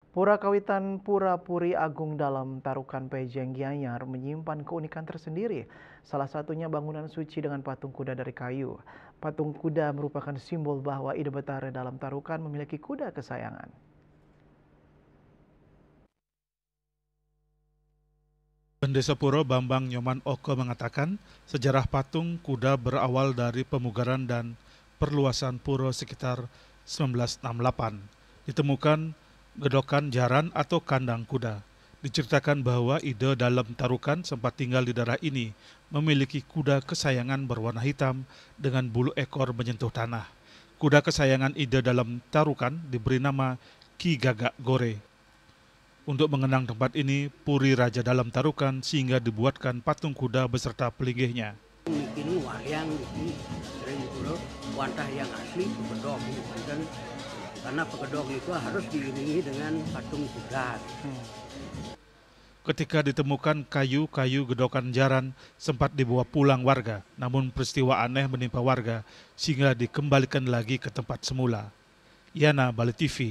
Pura Kawitan Pura Puri Agung dalam Tarukan Pejeng Gianyar menyimpan keunikan tersendiri. Salah satunya bangunan suci dengan patung kuda dari kayu. Patung kuda merupakan simbol bahwa Ide Betara dalam Tarukan memiliki kuda kesayangan. Pendesa Puro Bambang Nyoman Oko mengatakan sejarah patung kuda berawal dari pemugaran dan perluasan puro sekitar 1968. Ditemukan gedokan jaran atau kandang kuda. Diceritakan bahwa Ide dalam Tarukan sempat tinggal di daerah ini, memiliki kuda kesayangan berwarna hitam dengan bulu ekor menyentuh tanah. Kuda kesayangan Ide dalam Tarukan diberi nama Ki Gagak Gore. Untuk mengenang tempat ini, Puri Raja dalam Tarukan sehingga dibuatkan patung kuda beserta pelinggihnya. Ini wayang ini sering dulu wantah yang asli pekedok ini kan, karena pekedok itu harus diiringi dengan patung kuda. Ketika ditemukan kayu-kayu gedokan jaran sempat dibawa pulang warga, namun peristiwa aneh menimpa warga sehingga dikembalikan lagi ke tempat semula. Yana, Bali TV.